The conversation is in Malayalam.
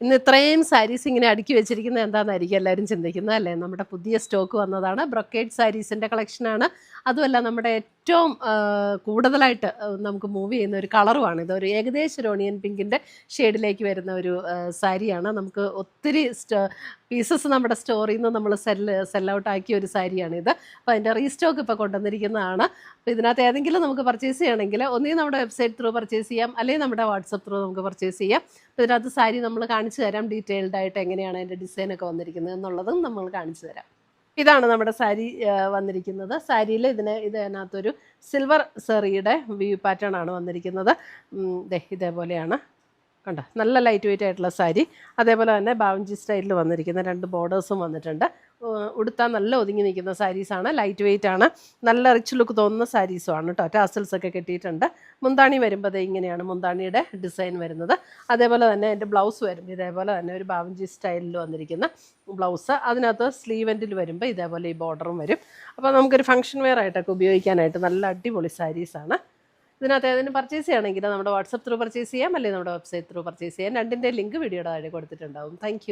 ഇന്ന് ഇത്രയും സാരീസ് ഇങ്ങനെ അടുക്കി വെച്ചിരിക്കുന്നത് എന്താണെന്നായിരിക്കും എല്ലാവരും ചിന്തിക്കുന്നത് അല്ലേ? നമ്മുടെ പുതിയ സ്റ്റോക്ക് വന്നതാണ്. ബ്രൊക്കേഡ് സാരീസിൻ്റെ കളക്ഷനാണ്. അതുമല്ല നമ്മുടെ ഏറ്റവും കൂടുതലായിട്ട് നമുക്ക് മൂവ് ചെയ്യുന്ന ഒരു കളറുമാണ്. ഇതൊരു ഏകദേശം ഒരു ഓണിയൻ പിങ്കിൻ്റെ ഷെയ്ഡിലേക്ക് വരുന്ന ഒരു സാരിയാണ്. നമുക്ക് ഒത്തിരി പീസസ് നമ്മുടെ സ്റ്റോറിൽ നിന്ന് നമ്മൾ സെല്ലൗട്ട് ആക്കിയ ഒരു സാരിയാണിത്. അപ്പോൾ അതിൻ്റെ റീസ്റ്റോക്ക് ഇപ്പോൾ കൊണ്ടുവന്നിരിക്കുന്നതാണ്. അപ്പോൾ ഇതിനകത്ത് ഏതെങ്കിലും നമുക്ക് പർച്ചേസ് ചെയ്യണമെങ്കിൽ ഒന്നുകിൽ നമ്മുടെ വെബ്സൈറ്റ് ത്രൂ പർച്ചേസ് ചെയ്യാം, അല്ലെങ്കിൽ നമ്മുടെ വാട്സപ്പ് ത്രൂ നമുക്ക് പർച്ചേസ് ചെയ്യാം. അപ്പോൾ ഇതിനകത്ത് സാരി നമ്മൾ കാണിച്ചു തരാം, ഡീറ്റെയിൽഡ് ആയിട്ട് എങ്ങനെയാണ് അതിൻ്റെ ഡിസൈനൊക്കെ വന്നിരിക്കുന്നത് എന്നുള്ളതും നമ്മൾ കാണിച്ചു തരാം. ഇതാണ് നമ്മുടെ സാരി വന്നിരിക്കുന്നത്. സാരിയിൽ ഇതിനകത്തൊരു സിൽവർ സെറിയുടെ വ്യൂ പാറ്റേൺ ആണ് വന്നിരിക്കുന്നത്. ഇതേപോലെയാണ്, കണ്ടോ, നല്ല ലൈറ്റ് വെയിറ്റ് ആയിട്ടുള്ള സാരി. അതേപോലെ തന്നെ ബാവഞ്ചി സ്റ്റൈലിൽ വന്നിരിക്കുന്ന 2 ബോർഡേഴ്സും വന്നിട്ടുണ്ട്. ഉടുത്താൽ നല്ല ഒതുങ്ങി നിൽക്കുന്ന സാരീസാണ്, ലൈറ്റ് വെയിറ്റ് ആണ്, നല്ല റിച്ച് ലുക്ക് തോന്നുന്ന സാരീസുമാണ് കേട്ടോ. ടാസൽസ് ഒക്കെ കെട്ടിയിട്ടുണ്ട്. മുന്താണി വരുമ്പോൾ ഇങ്ങനെയാണ് മുന്താണിയുടെ ഡിസൈൻ വരുന്നത്. അതേപോലെ തന്നെ എൻ്റെ ബ്ലൗസ് വരും ഇതേപോലെ തന്നെ ഒരു ബാവഞ്ചി സ്റ്റൈലിൽ വന്നിരിക്കുന്ന ബ്ലൗസ്. അതിനകത്ത് സ്ലീവ് എൻഡിൽ വരുമ്പോൾ ഇതേപോലെ ഈ ബോർഡറും വരും. അപ്പോൾ നമുക്കൊരു ഫംഗ്ഷൻ വെയർ ആയിട്ടൊക്കെ ഉപയോഗിക്കാനായിട്ട് നല്ല അടിപൊളി സാരീസാണ്. ഇതിനകത്ത് ഏതെങ്കിലും പർച്ചേസ് ചെയ്യണമെങ്കിൽ നമ്മുടെ വാട്സപ്പ് ത്രൂ പർച്ചേസ് ചെയ്യാം, അല്ലെങ്കിൽ നമ്മുടെ വെബ്സൈറ്റ് ത്രൂ പർച്ചേസ് ചെയ്യാം. രണ്ടിൻ്റെ ലിങ്ക് വീഡിയോയുടെ താഴെ കൊടുത്തിട്ടുണ്ടാവും. താങ്ക്